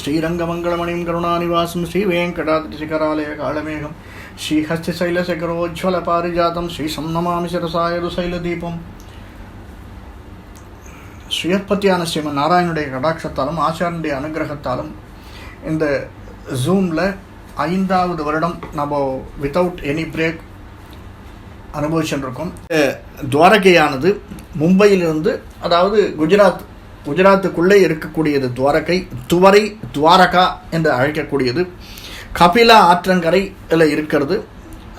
श्रीरंगमंगलमणिं करुणानिवासं श्रीवेंकटाद्रिशिखरालय कालमेघं श्रीहस्तिशैलशेखरोज्ज्वलपारिजातं श्रीसंनमामि शिरसा यदुशैलदीपं ஸ்ரீயற்பத்தியான ஸ்ரீமன் நாராயணுடைய கடாட்சத்தாலும் ஆச்சாரனுடைய அனுகிரகத்தாலும் இந்த ஜூமில் 5வது வருடம் நம்ம வித்தவுட் எனி பிரேக் அனுபவிச்சுருக்கோம். துவாரகையானது மும்பையிலிருந்து, அதாவது குஜராத்துக்குள்ளே இருக்கக்கூடியது துவாரகை, துவாரகா என்று அழைக்கக்கூடியது. கபிலா ஆற்றங்கரையில் இருக்கிறது.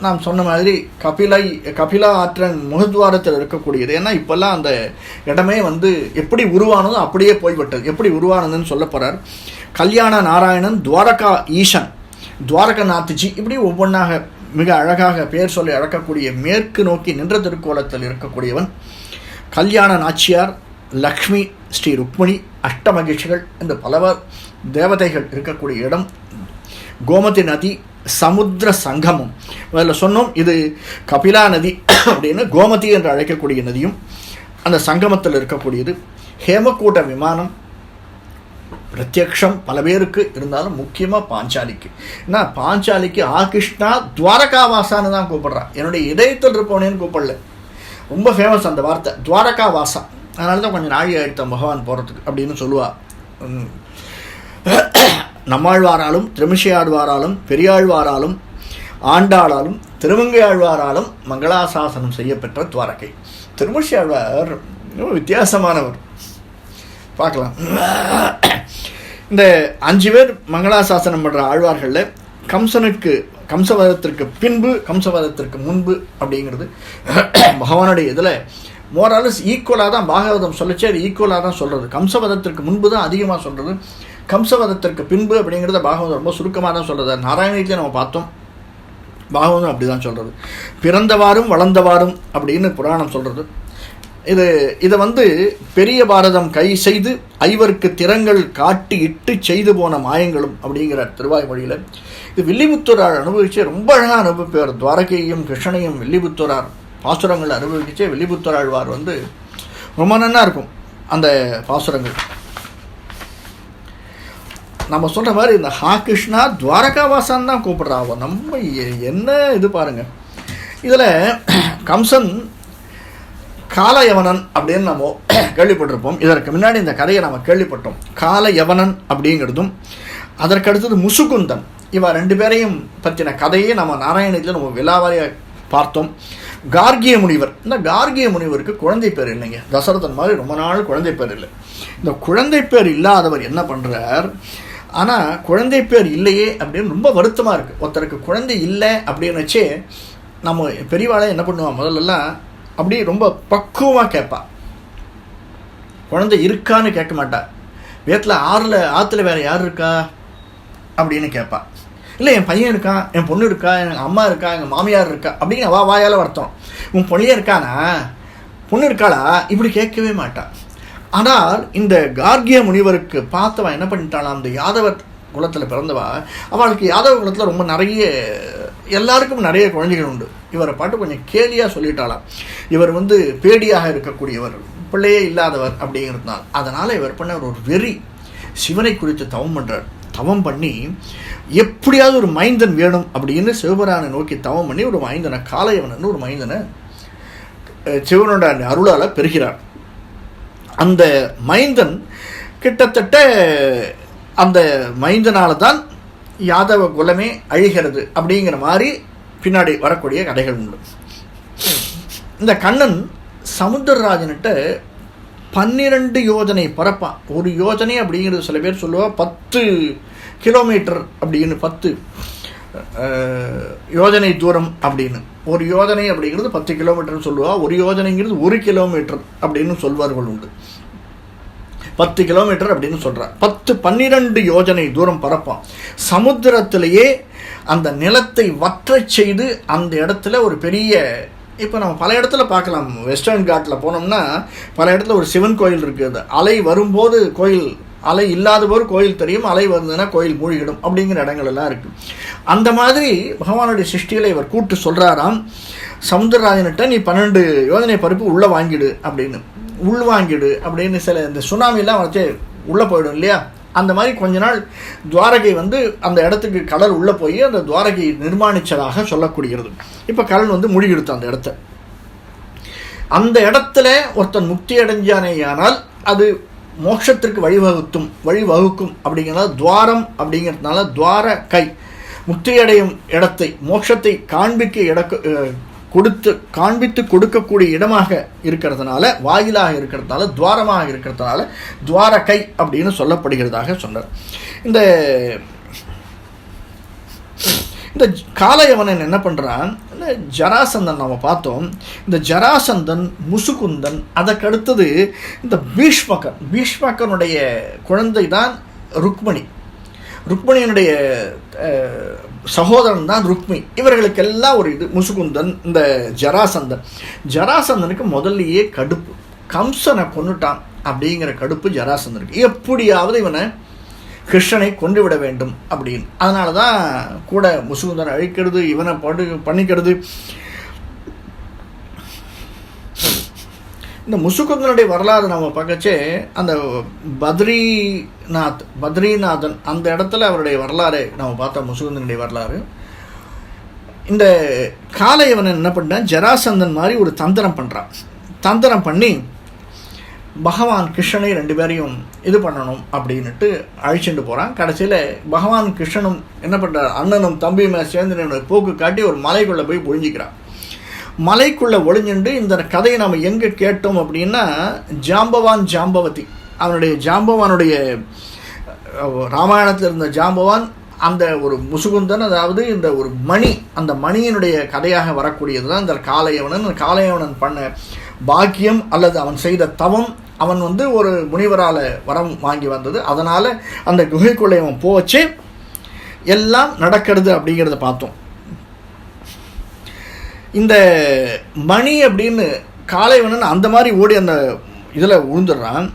நாம் சொன்ன மாதிரி கபிலா ஆற்றன் முகத்வாரத்தில் இருக்கக்கூடியது. ஏன்னா இப்போல்லாம் அந்த இடமே எப்படி உருவானதோ அப்படியே போய்விட்டது. எப்படி உருவானதுன்னு சொல்ல போகிறார். கல்யாண நாராயணன், துவாரகா ஈசன், துவாரகநாத்ஜி, இப்படி ஒவ்வொன்றாக மிக அழகாக பெயர் சொல்லி அழைக்கக்கூடிய மேற்கு நோக்கி நின்ற திருக்கோலத்தில் இருக்கக்கூடியவன். கல்யாண நாச்சியார், லக்ஷ்மி, ஸ்ரீ ருக்மிணி, அஷ்டமகிழ்ச்சிகள் இந்த பலவர் தேவதைகள் இருக்கக்கூடிய இடம். கோமதி நதி, சமுத்திர சங்கமம். அதில் சொன்னோம், இது கபிலா நதி அப்படின்னு கோமதி என்று அழைக்கக்கூடிய நதியும் அந்த சங்கமத்தில் இருக்கக்கூடியது. ஹேமக்கூட்ட விமானம் பிரத்யக்ஷம் பல பேருக்கு இருந்தாலும் முக்கியமாக பாஞ்சாலிக்கு. ஏன்னா பாஞ்சாலிக்கு கிருஷ்ணா துவாரகாவாசான்னு தான் கூப்பிடுறான். என்னுடைய இதயத்தில் இருப்பவனேன்னு கூப்பிடல. ரொம்ப ஃபேமஸ் அந்த வார்த்தை துவாரகாவாசா. அதனால தான் கொஞ்சம் நாழி ஆயிடுத்த பகவான் போகிறதுக்கு அப்படின்னு சொல்லுவாள். நம்மாழ்வாராலும், திருமிஷையாழ்வாராலும், பெரியாழ்வாராலும், ஆண்டாளாலும், திருமங்கையாழ்வாராலும் மங்களாசாசனம் செய்யப்பெற்ற துவாரகை. திருமிஷையாழ்வார் வித்தியாசமானவர். பார்க்கலாம். இந்த 5 பேர் மங்களாசாசனம் பண்ணுற ஆழ்வார்களில் கம்சவதத்திற்கு பின்பு, கம்சவதத்திற்கு முன்பு அப்படிங்கிறது பகவானுடைய இதில் மோராலஸ் ஈக்குவலாக தான் பாகவதம் சொல்லிச்சு. அது ஈக்குவலாக தான் சொல்கிறது. கம்சவதத்திற்கு முன்பு தான் அதிகமாக சொல்கிறது. கம்சவதத்திற்கு பின்பு அப்படிங்கிறத பாகவதம் ரொம்ப சுருக்கமாக தான் சொல்கிறது. நாராயணத்தையும் நம்ம பார்த்தோம், பாகவதம் அப்படி தான் சொல்கிறது. பிறந்தவாறும் வளர்ந்தவாறும் அப்படின்னு புராணம் சொல்கிறது. இதை பெரிய பாரதம் கை செய்து ஐவருக்கு திறங்கள் காட்டி இட்டு செய்து போன மாயங்களும் அப்படிங்கிற திருவாய்மொழியில் இது வில்லிபுத்தூரார் அனுபவிச்சு ரொம்ப அழகாக அனுபவிப்பார். துவாரகையும் கிருஷ்ணனையும் வில்லிபுத்தூரார் பாசுரங்கள் அனுபவிச்சு வில்லிபுத்தூராழ்வார் ரொம்ப நன்னா இருக்கும் அந்த பாசுரங்கள். நம்ம சொல்கிற மாதிரி இந்த கிருஷ்ணா துவாரகாவாசான் தான் கூப்பிட்றாவோ. நம்ம என்ன இது பாருங்கள். இதில் கம்சன் காலயவனன் அப்படின்னு நம்ம கேள்விப்பட்டிருப்போம். இதற்கு முன்னாடி இந்த கதையை நம்ம கேள்விப்பட்டோம். காலயவனன் அப்படிங்கிறதும் அதற்கடுத்தது முசுகுந்தன், இவ 2 பேரையும் பற்றின கதையை நம்ம நாராயணத்தில் நம்ம விலாவாரியாக பார்த்தோம். கார்கிய முனிவர், இந்த கார்கிய முனிவருக்கு குழந்தை பேர் இல்லைங்க. தசரதன் மாதிரி ரொம்ப நாள் குழந்தை பேர் இல்லை. இந்த குழந்தை பேர் இல்லாதவர் என்ன பண்ணுறார், ஆனால் குழந்தை பேர் இல்லையே அப்படின்னு ரொம்ப வருத்தமாக இருக்குது. ஒருத்தருக்கு குழந்தை இல்லை அப்படின்னு வச்சே நம்ம பெரியவாளே என்ன பண்ணுவான், முதல்லலாம் அப்படி ரொம்ப பக்குவமாக கேட்பா. குழந்தை இருக்கான்னு கேட்க மாட்டா. வீட்டில் ஆற்றுல வேறு யார் இருக்கா அப்படின்னு கேட்பா. இல்லை என் பையன் இருக்கான், என் பொண்ணு இருக்கா, எங்கள் அம்மா இருக்கா, எங்கள் மாமியார் இருக்கா அப்படின்னு வாயால் வருத்தம். உன் பொண்ணியே இருக்கானா, பொண்ணு இருக்காளா, இப்படி கேட்கவே மாட்டான். ஆனால் இந்த கார்கிய முனிவருக்கு பார்த்தவன் என்ன பண்ணிட்டாளாம், அந்த யாதவர் குலத்தில் பிறந்தவா, அவளுக்கு யாதவ குலத்தில் ரொம்ப நிறைய எல்லாருக்கும் நிறைய குழந்தைகள் உண்டு. இவரை பாட்டு கொஞ்சம் கேலியாக சொல்லிட்டாளாம். இவர் பேடியாக இருக்கக்கூடியவர், பிள்ளையே இல்லாதவர் அப்படிங்கிறதுனால. அதனால் இவர் பண்ண ஒரு வெறி சிவனை குறித்து தவம் பண்ணுறார். தவம் பண்ணி எப்படியாவது ஒரு மைந்தன் வேணும் அப்படின்னு சிவபெருமானை நோக்கி தவம் பண்ணி ஒரு மைந்தனை, காலயவனன்னு ஒரு மைந்தனை சிவனோட அருளால் பெறுகிறார். அந்த மைந்தன் கிட்டத்தட்ட அந்த மைந்தனால தான் யாதவ குலமே அழிகிறது அப்படிங்கிற மாதிரி பின்னாடி வரக்கூடிய கதைகள் உண்டு. இந்த கண்ணன் சமுத்திரராஜன்கிட்ட 12 யோஜனை பரப்பான். ஒரு யோஜனை அப்படிங்கிறது சில பேர் சொல்லுவா 10 கிலோமீட்டர் அப்படின்னு, 10 யோஜனை தூரம் அப்படின்னு. ஒரு யோஜனை அப்படிங்கிறது 10 கிலோமீட்டர்னு சொல்லுவா. ஒரு யோஜனைங்கிறது 1 கிலோமீட்டர் அப்படின்னு சொல்வார்கள் உண்டு. 10 கிலோமீட்டர் அப்படின்னு சொல்கிறார். 12 யோஜனை தூரம் பரப்பான். சமுத்திரத்திலேயே அந்த நிலத்தை வற்றச் செய்து அந்த இடத்துல ஒரு பெரிய, இப்போ நம்ம பல இடத்துல பார்க்கலாம். வெஸ்டர்ன் காட்டில் போனோம்னா பல இடத்துல ஒரு சிவன் கோயில் இருக்குது. அலை வரும்போது கோயில், அலை இல்லாத போது கோயில் தெரியும், அலை வந்ததுன்னா கோயில் மூழ்கிடும் அப்படிங்கிற இடங்கள் எல்லாம் இருக்குது. அந்த மாதிரி பகவானுடைய சிருஷ்டியில் இவர் கூட்டு சொல்கிறாராம், சமுத்திரராஜன்கிட்ட நீ 12 யோஜனை பருப்பு உள்ளே வாங்கிடு அப்படின்னு. உள்வாங்கிடு அப்படின்னு சில இந்த சுனாமிலாம் வச்சு உள்ளே போயிடும் இல்லையா, அந்த மாதிரி கொஞ்ச நாள் துவாரகை வந்து அந்த இடத்துக்கு கடல் உள்ளே போய் அந்த துவாரகை நிர்மாணித்ததாக சொல்லக்கூடியது. இப்போ கடல் வந்து மூழ்கிடுத்து அந்த இடத்த. அந்த இடத்துல ஒருத்தன் முக்தி அடைஞ்சானேயானால் அது மோட்சத்திற்கு வழிவகுக்கும் அப்படிங்கிறதால துவாரம் அப்படிங்கிறதுனால துவாரகை முக்தி அடையும் இடத்தை மோட்சத்தை காண்பித்து கொடுக்கக்கூடிய இடமாக இருக்கிறதுனால, வாயிலாக இருக்கிறதுனால, துவாரமாக இருக்கிறதுனால துவாரகை அப்படின்னு சொல்லப்படுகிறதாக சொன்னார். இந்த காலயவனன் என்ன பண்ணுறான், இந்த ஜராசந்தன் நம்ம பார்த்தோம். இந்த ஜராசந்தன், முசுகுந்தன், அதற்கடுத்தது இந்த பீஷ்மகனுடைய குழந்தை தான் ருக்மணியினுடைய சகோதரன் தான் ருக்மி. இவர்களுக்கெல்லாம் ஒரு இது முசுகுந்தன், இந்த ஜராசந்தனுக்கு முதல்லையே கடுப்பு, கம்சனை கொன்னுட்டான் அப்படிங்கிற கடுப்பு ஜராசந்தனுக்கு. எப்படியாவது இவனை கிருஷ்ணனை கொண்டு விட வேண்டும் அப்படின்னு. அதனால தான் கூட முசுகுந்தனை அழிக்கிறது, இவனை பண்ணிக்கிறது. இந்த முசுகுந்தனுடைய வரலாறு நம்ம பார்க்கச்சே அந்த பத்ரிநாதன் அந்த இடத்துல அவருடைய வரலாறு நம்ம பார்த்தோம். முசுகுந்தனுடைய வரலாறு. இந்த காலயவனன் என்ன பண்ணான், ஜராசந்தன் மாதிரி ஒரு தந்திரம் பண்ணி பகவான் கிருஷ்ணனை 2 பேரையும் இது பண்ணணும் அப்படின்ட்டு அழிச்சுட்டு போகிறான். கடைசியில் பகவான் கிருஷ்ணனும் என்ன பண்ணுறார், அண்ணனும் தம்பியுமே சேர்ந்து போக்கு காட்டி ஒரு மலைக்குள்ளே போய் ஒழிஞ்சிக்கிறான். மலைக்குள்ளே ஒளிஞ்சுண்டு இந்த கதையை நம்ம எங்கே கேட்டோம் அப்படின்னா, ஜாம்பவதி அவனுடைய ஜாம்பவானுடைய ராமாயணத்தில் இருந்த ஜாம்பவான் அந்த ஒரு முசுகுந்தன், அதாவது இந்த ஒரு மணி, அந்த மணியினுடைய கதையாக வரக்கூடியது தான் இந்த காலயவனன் பண்ண பாக்கியம் அல்லது அவன் செய்த தவம். அவன் வந்து ஒரு முனிவரால் வரம் வாங்கி வந்தது. அதனால் அந்த குகைக்குள்ளே அவன் போச்சு எல்லாம் நடக்கிறது அப்படிங்கிறத பார்த்தோம். இந்த மணி அப்படின்னு காளைவனன் அந்த மாதிரி ஓடி அந்த இதில் விழுந்துடுறான்.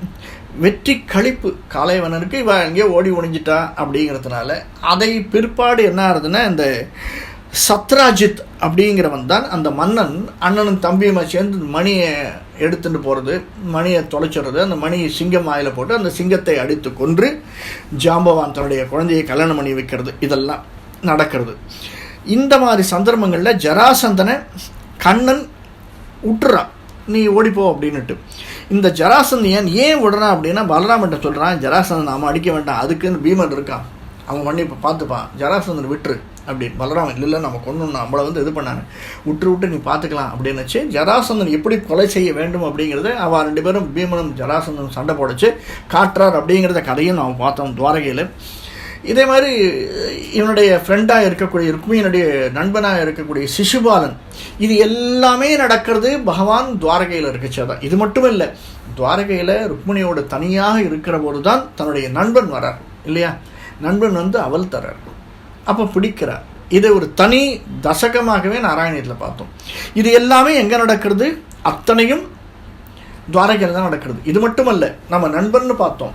வெற்றி கழிப்பு காளைவனனுக்கு இவ எங்கேயோ ஓடி ஒழிஞ்சிட்டா அப்படிங்கிறதுனால அதை பிற்பாடு என்ன ஆகுதுன்னா, இந்த சத்ராஜித் அப்படிங்கிறவன் தான் அந்த மன்னன் அண்ணனும் தம்பியுமா சேர்ந்து மணியை எடுத்துட்டு போகிறது, மணியை தொலைச்சிடுறது, அந்த மணியை சிங்கம் வாயில் போட்டு அந்த சிங்கத்தை அடித்து கொன்று ஜாம்பவான் தன்னுடைய குழந்தையை கல்யாணம் பண்ணி வைக்கிறது, இதெல்லாம் நடக்கிறது. இந்த மாதிரி சந்தர்ப்பங்களில் ஜராசந்தனை கண்ணன் விட்டுறான், நீ ஓடிப்போ அப்படின்னுட்டு. இந்த ஜராசந்தன் ஏன் விடுறான் அப்படின்னா, பலராமன்ட்ட சொல்கிறான், ஜராசந்தன் நாம அடிக்க வேண்டாம், அதுக்குன்னு பீமன் இருக்கான், அவன் பண்ணி இப்போ பார்த்துப்பான், ஜராசந்தன் விட்டுரு அப்படின்னு. பலராமன் இல்லை நம்ம கொண்டு நம்மளை வந்து இது பண்ணாங்க, விட்டு நீ பார்த்துக்கலாம் அப்படின்னுச்சு. ஜராசந்தன் எப்படி கொலை செய்ய வேண்டும் அப்படிங்கிறத அவன் 2 பேரும் பீமனும் ஜராசந்தனும் சண்டை போடச்சு காட்டுறார் அப்படிங்கிறத கதையும் நாம் பார்த்தோம் துவாரகையில். இதே மாதிரி இவனுடைய ஃப்ரெண்டாக இருக்கக்கூடிய ருக்மியினுடைய நண்பனாக இருக்கக்கூடிய சிசுபாலன், இது எல்லாமே நடக்கிறது பகவான் துவாரகையில் இருக்குச்சு. தான் இது மட்டும் இல்லை, துவாரகையில் ருக்மிணியோட தனியாக இருக்கிற போது தான் தன்னுடைய நண்பன் வரார் இல்லையா, நண்பன் வந்து அவள் தரார், அப்போ பிடிக்கிறார். இதை ஒரு தனி தசகமாகவே நாராயணத்தில் பார்த்தோம். இது எல்லாமே எங்கே நடக்கிறது, அத்தனையும் துவாரகையில் தான் நடக்கிறது. இது மட்டுமல்ல, நம்ம நண்பர்னு பார்த்தோம்,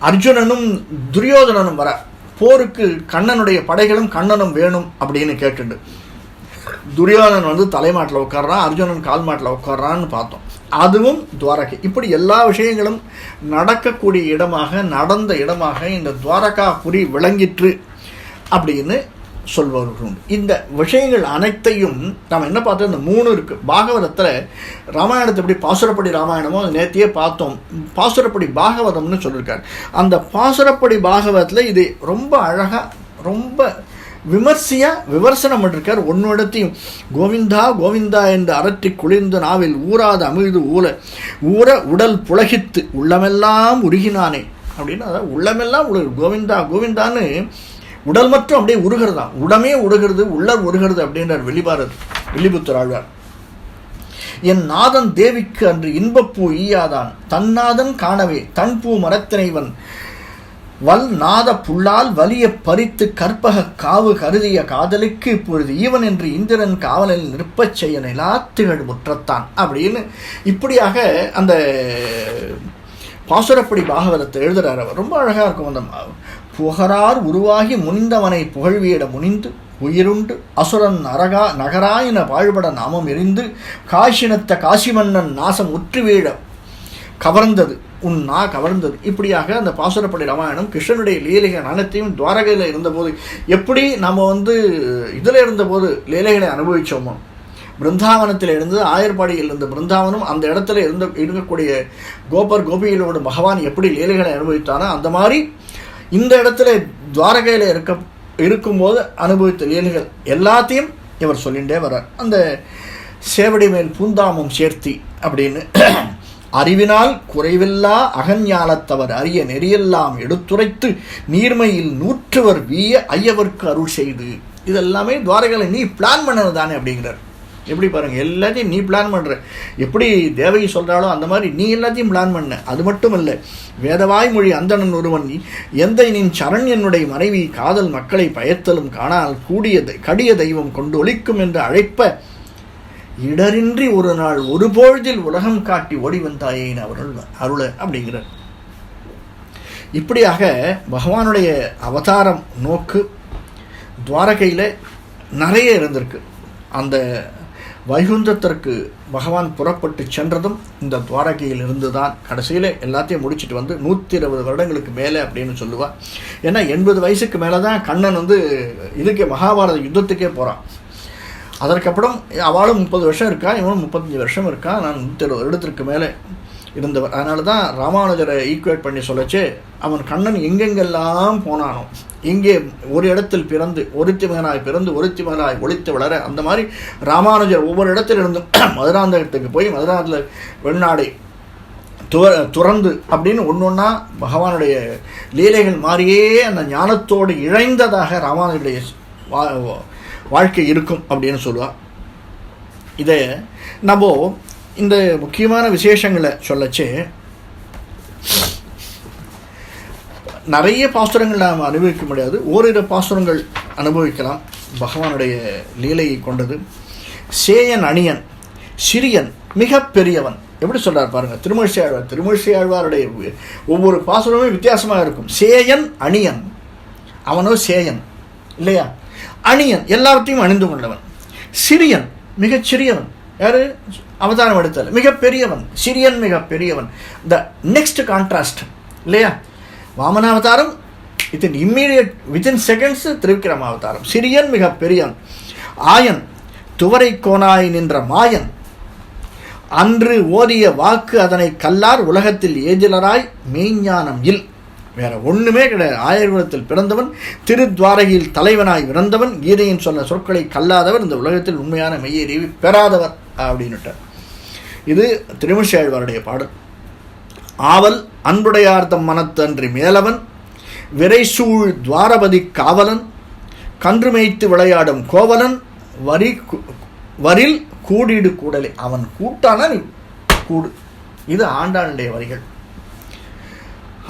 அர்ஜுனனும் துரியோதனனும் வர போருக்கு கண்ணனுடைய படைகளும் கண்ணனும் வேணும் அப்படின்னு கேட்டுண்டு துரியோதனன் வந்து தலைமாட்டில் உட்கார்றான், அர்ஜுனன் கால் மாட்டில் உட்கார்றான்னு பார்த்தோம். அதுவும் துவாரகை. இப்படி எல்லா விஷயங்களும் நடக்கக்கூடிய நடந்த இடமாக இந்த துவாரகாபுரி விளங்கிற்று அப்படின்னு சொல்பவர்கள் உண்டு. இந்த விஷயங்கள் அனைத்தையும் நாம் என்ன பார்த்தோம், இந்த 3 இருக்குது பாகவதத்தில். ராமாயணத்தை எப்படி பாசுரப்படி ராமாயணமோ அது நேற்றையே பார்த்தோம், பாசுரப்படி பாகவதம்னு சொல்லியிருக்காரு. அந்த பாசுரப்படி பாகவதத்தில் இது ரொம்ப அழகாக ரொம்ப விமர்சனம் பண்ணிருக்கார். ஒன்னிடத்தையும் கோவிந்தா கோவிந்தா என்று அரற்றி குளிர்ந்து நாவில் ஊறாத அமிழ்து ஊற உடல் புலகித்து உள்ளமெல்லாம் உருகினானே அப்படின்னு. அதாவது உள்ளமெல்லாம் கோவிந்தா கோவிந்தான்னு உடல் மட்டும் அப்படியே உருகிறதான், உடமே உருகிறது, உள்ளர் உருகிறது அப்படின்றார் வில்லிபுத்தர் ஆழ்வார். என் நாதன் தேவிக்கு அன்று இன்பப்பூ ஈயாதான் தன்னாதன் காணவே தன்பூ மரத்தினைவன் வல் நாத புல்லால் வலிய பறித்து கற்பக காவு கருதிய காதலுக்கு இப்பொழுது ஈவன் என்று இந்திரன் காவலில் நிற்பச் செய்ய நிலாத்திகள் முற்றத்தான் அப்படின்னு இப்படியாக அந்த பாசுரப்படி பாகவதத்தை எழுதுறார் அவர். ரொம்ப அழகாக இருக்கும். அந்த புகரார் உருவாகி முனிந்தவனை புகழ்வியிட முனிந்து உயிருண்டு அசுரன் நகராயின வாழ்பட நாமம் எரிந்து காசினத்த காசிமன்னன் நாசம் உற்று வீழ கவர்ந்தது உன்னா கவர்ந்தது. இப்படியாக அந்த பாசுரப்படி ராமாயணம் கிருஷ்ணனுடைய லீலைகள் அனைத்தையும் துவாரகையில் இருந்தபோது எப்படி நம்ம இதில் இருந்தபோது லீலைகளை அனுபவித்தோமோ, பிருந்தாவனத்தில் இருந்து ஆயர்பாடியில் இருந்த பிருந்தாவனம் அந்த இடத்துல இருக்கக்கூடிய கோபர் கோபிகளோடு பகவான் எப்படி லீலைகளை அனுபவித்தானோ அந்த மாதிரி இந்த இடத்துல துவாரகையில் இருக்கும்போது அனுபவித்த லீலைகள் எல்லாத்தையும் இவர் சொல்லிகிட்டே வர்றார். அந்த சேவடி மேல் பூந்தாமம் சேர்த்தி அப்படின்னு அறிவினால் குறைவில்லா அகஞாலத்தவர் அரிய நெறியெல்லாம் எடுத்துரைத்து நீர்மையில் நூற்றுவர் வீய ஐயவர்க்கு அருள் செய்து. இதெல்லாமே துவாரகைகளை நீ பிளான் பண்ணது தானே அப்படிங்கிறார். எப்படி பாருங்கள், எல்லாத்தையும் நீ பிளான் பண்ணுற. எப்படி தேவகி சொல்கிறாளோ அந்த மாதிரி நீ எல்லாத்தையும் பிளான் பண்ண. அது மட்டும் இல்லை, வேதவாய்மொழி அந்தணன் ஒருவன் எந்த நின் சரண் என்னுடைய மனைவி காதல் மக்களை பயத்தலும் காணால் கடிய தெய்வம் கொண்டு ஒழிக்கும் என்று அழைப்ப இடரின்றி ஒரு நாள் ஒரு பொழுதில் உலகம் காட்டி ஓடி வந்தாயேன் அருள அப்படிங்கிறார். இப்படியாக பகவானுடைய அவதாரம் நோக்கு துவாரகையில் நிறைய இருந்திருக்கு. அந்த வைகுந்தத்திற்கு பகவான் புறப்பட்டு சென்றதும் இந்த துவாரகையில் இருந்து தான். கடைசியில் எல்லாத்தையும் முடிச்சுட்டு 120 வருடங்களுக்கு மேலே அப்படின்னு சொல்லுவாள். ஏன்னா 80 வயசுக்கு மேலே தான் கண்ணன் இதுக்கே மகாபாரத யுத்தத்துக்கே போகிறான். அதற்கப்புறம் அவளும் 30 வருஷம் இருக்கா, இவனும் 35 வருஷம் இருக்கா. நான் 120 வருடத்திற்கு மேலே இருந்தவர். அதனால தான் ராமானுஜரை ஈக்குவேட் பண்ணி சொல்லச்சு, அவன் கண்ணன் எங்கெங்கெல்லாம் போனானோ, இங்கே ஒரு இடத்தில் பிறந்து ஒருத்தி மகனாய் பிறந்து ஒருத்தி மகனாய் ஒழித்து வளர, அந்த மாதிரி ராமானுஜர் ஒவ்வொரு இடத்துல இருந்தும் மதுராந்தகத்துக்கு போய் மதுராந்தகத்தில் வெளிநாடை துறந்து அப்படின்னு ஒன்றா பகவானுடைய லீலைகள் மாதிரியே அந்த ஞானத்தோடு இழைந்ததாக ராமானுஜருடைய வாழ்க்கை இருக்கும் அப்படின்னு சொல்லுவாள். இதை நம்ம இந்த முக்கியமான விசேஷங்களை சொல்லச்சு நிறைய பாசுரங்கள் நாம் அனுபவிக்க முடியாது, ஓரிரு பாசுரங்கள் அனுபவிக்கலாம். பகவானுடைய லீலையை கொண்டது. சேயன் அணியன் சிறியன் மிக பெரியவன் எப்படி சொல்கிறார் பாருங்கள். திருமழிசை ஆழ்வாருடைய ஒவ்வொரு பாசுரமும் வித்தியாசமாக இருக்கும். சேயன் அணியன், அவனோ சேயன் இல்லையா, அணியன் எல்லாவற்றையும் அணிந்து கொண்டவன். சிறியன் மிகச் சிறியவன், யாரு அவதாரம் எடுத்தால் மிக பெரியவன், சிறியன் மிக பெரியவன். த நெக்ஸ்ட் கான்ட்ராஸ்ட் இல்லையா. வாமனாவதாரம் வித்தின் இம்மீடியட் வித்தின் செகண்ட்ஸ் திருவிக்கிரம அவதாரம். சிறியன் மிக பெரியவன். ஆயன் துவரை கோனாய் நின்ற மாயன் அன்று ஓதிய வாக்கு அதனை கல்லார் உலகத்தில் ஏஜிலராய் மெய்ஞானம் இல். வேற ஒன்றுமே கிடையாது. ஆயர்குலத்தில் பிறந்தவன், திருத்வாரகையில் தலைவனாய் இறந்தவன், கீதையின் சொன்ன சொற்களை கல்லாதவர், இந்த உலகத்தில் உண்மையான மெய்யறிவு பெறாதவர் அப்படின்னுட்டார். இது திருமழிசை ஆழ்வாருடைய பாடல். ஆவல் அன்புடையார்த்தம் மனத்தன்றி மேலவன் விரைசூழ் துவாரபதி காவலன் கன்று மேய்த்து விளையாடும் கோவலன் வரில் கூடிடு கூடலே. அவன் கூட்டான நீ கூடு. இது ஆண்டாளுடைய வரிகள்.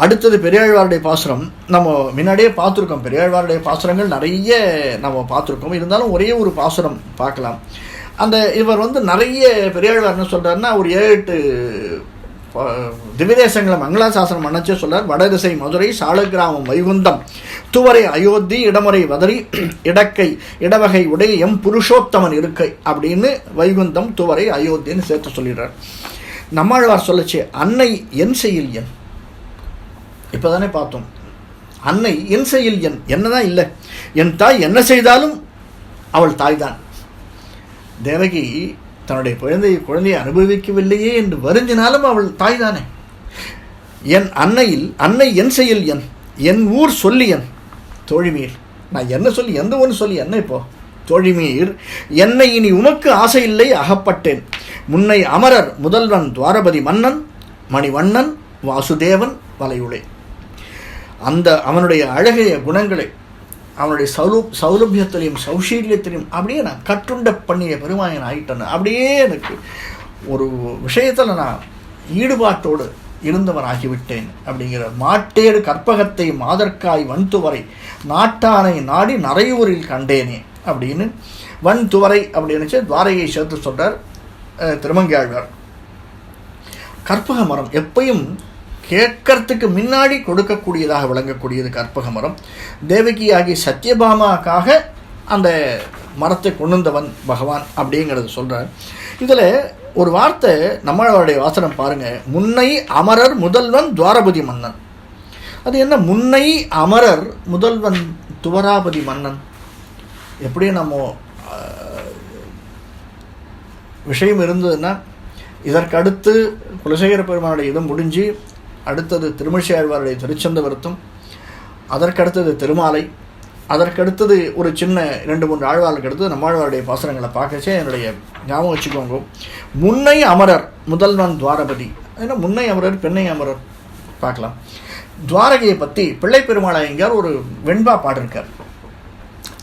அடுத்தது பெரியாழ்வாருடைய பாசுரம். நம்ம முன்னாடியே பார்த்துருக்கோம். பெரியாழ்வாருடைய பாசுரங்கள் நிறைய நம்ம பார்த்துருக்கோம். இருந்தாலும் ஒரே ஒரு பாசுரம் பார்க்கலாம். அந்த இவர் நிறைய பெரியாழ்வார் என்ன சொல்கிறாருன்னா, ஒரு 7-8 திவ்யதேசங்களை மங்களாசாசனம் மன்னச்சே சொல்றார். வடதிசை மதுரை, சாலக்கிராமம் வைகுந்தம், துவரை அயோத்தி, இடமுறை வதரி, இடக்கை இடவகை உடைய எம் புருஷோத்தமன் இருக்கை அப்படின்னு வைகுந்தம் துவரை அயோத்தின்னு சேர்த்து சொல்லிடுறார். நம்மாழ்வார் சொல்லச்சே அன்னை என் செய்யில் என். இப்போதானே பார்த்தோம். அன்னை என் செய்யில் என், என்னதான் இல்லை, என் தாய் என்ன செய்தாலும் அவள் தாய்தான். தேவகி தன்னுடைய குழந்தையை அனுபவிக்கவில்லையே என்று வருந்தினாலும் அவள் தாய்தானே. என் அன்னை என் செயல் என் ஊர் சொல்லி என் தோழிமீர். நான் என்ன சொல்லி எந்த ஒன்று சொல்லி என்ன இப்போ தோழிமீர் என்னை இனி உமக்கு ஆசை இல்லை அகப்பட்டேன். முன்னை அமரர் முதல்வன் துவாரபதி மன்னன் மணிவண்ணன் வாசுதேவன் வலையுளே. அந்த அவனுடைய அழகிய குணங்களை, அவனுடைய சௌலபியத்திலையும் சௌஷீல்யத்திலையும் அப்படியே நான் கட்டுண்ட பண்ணிய பெருமாயன் ஆகிட்டேன்னு அப்படியே எனக்கு ஒரு விஷயத்தில் நான் ஈடுபாட்டோடு இருந்தவன் ஆகிவிட்டேன் அப்படிங்கிற. மாட்டேடு கற்பகத்தை மாதர்க்காய் வன்துவரை நாட்டானை நாடி நரையூரில் கண்டேனே அப்படின்னு வன்துவரை அப்படின்னு துவாரையை சேர்த்து சொல்கிறார் திருமங்கையாழ்வார். கற்பக மரம் எப்பையும் கேட்கறதுக்கு முன்னாடி கொடுக்கக்கூடியதாக விளங்கக்கூடியது கற்பக மரம். தேவகி ஆகிய சத்யபாமாக்காக அந்த மரத்தை கொண்டு வந்தவன் பகவான் அப்படிங்கிறது சொல்கிறார். இதில் ஒரு வார்த்தை நம்மளுடைய வாசனம் பாருங்கள், முன்னை அமரர் முதல்வன் துவாரபதி மன்னன். அது என்ன முன்னை அமரர் முதல்வன் துவராபதி மன்னன்? எப்படியும் நம்ம விஷயம் இருந்ததுன்னா, இதற்கு அடுத்து குலசேகர பெருமானுடைய இது முடிஞ்சு அடுத்தது திருமழிசையாழ்வாருடைய திருச்சந்த விருத்தம், அதற்கடுத்தது திருமாலை, அதற்கடுத்தது ஒரு சின்ன 2-3 ஆழ்வார்களுக்கு அடுத்தது நம்மாழ்வாருடைய பாசனங்களை பார்க்கச்சே என்னுடைய ஞாபகம் வச்சுக்கோங்க. முன்னை அமரர் முதல்வன் துவாரபதி. ஏன்னா முன்னை அமரர் பெண்ணை அமரர் பார்க்கலாம். துவாரகையை பற்றி பிள்ளை பெருமாளை எங்கேயார் ஒரு வெண்பா பாடிருக்கார்.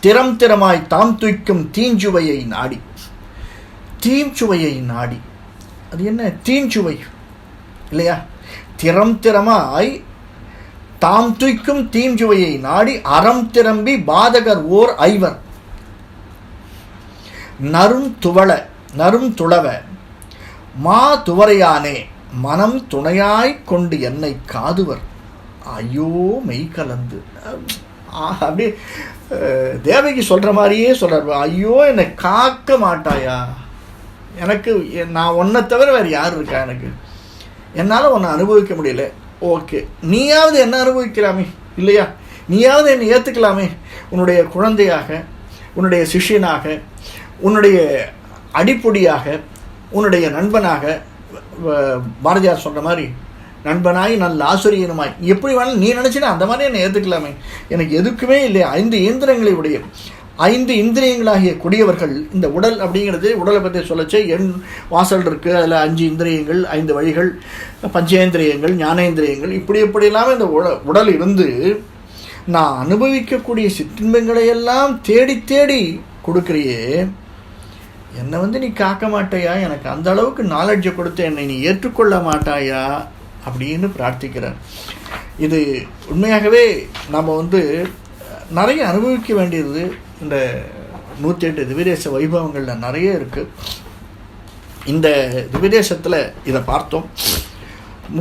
திறம் திறமாய் தாம் தூய்க்கும் தீஞ்சுவையை நாடி. தீஞ்சுவையை நாடி, அது என்ன தீஞ்சுவை இல்லையா? திறம் திறமாய் தாம் தூய்க்கும் தீஞ்சுவையை நாடி அறம் திரம்பி பாதகர் ஓர் ஐவர் நரும் துளவ மா துவரையானே மனம் துணையாய் கொண்டு என்னை காதுவர். ஐயோ மெய் கலந்து அப்படியே தேவகி சொல்கிற மாதிரியே சொல்கிறார். ஐயோ என்னை காக்க மாட்டாயா, எனக்கு நான் உன்னை தவிர வேறு யார் இருக்கா, எனக்கு என்னால் உன்னை அனுபவிக்க முடியல. ஓகே, நீயாவது என்ன அனுபவிக்கலாமே இல்லையா? நீயாவது என்னை ஏற்றுக்கலாமே, உன்னுடைய குழந்தையாக, உன்னுடைய சிஷ்யனாக, உன்னுடைய அடிப்பொடியாக, உன்னுடைய நண்பனாக. பாரதியார் சொல்கிற மாதிரி நண்பனாய் நல்ல ஆசிரியனுமாய் எப்படி வேணாலும் நீ நினச்சினா அந்த மாதிரி என்னை ஏற்றுக்கலாமே. எனக்கு எதுக்குமே இல்லையா? 5 இயந்திரங்களை உடைய 5 இந்திரியங்களாகிய கொடியவர்கள். இந்த உடல் அப்படிங்கிறது, உடலை பற்றி சொல்லச்சே எண் வாசல் இருக்குது, அதில் 5 இந்திரியங்கள், 5 வழிகள், பஞ்சேந்திரியங்கள், ஞானேந்திரியங்கள், இப்படி எப்படியெல்லாம் இந்த உடல் இருந்து நான் அனுபவிக்கக்கூடிய சிற்றின்பங்களையெல்லாம் தேடி தேடி கொடுக்குறியே, என்னை நீ காக்க மாட்டாயா, எனக்கு அந்த அளவுக்கு நாலெட்ஜை கொடுத்து என்னை நீ ஏற்றுக்கொள்ள மாட்டாயா அப்படின்னு பிரார்த்திக்கிறார். இது உண்மையாகவே நாம் நிறைய அனுபவிக்க வேண்டியது இந்த 108 திவ்யதேச வைபவங்களில் நிறைய இருக்குது. இந்த திவ்யதேசத்தில் இதை பார்த்தோம்.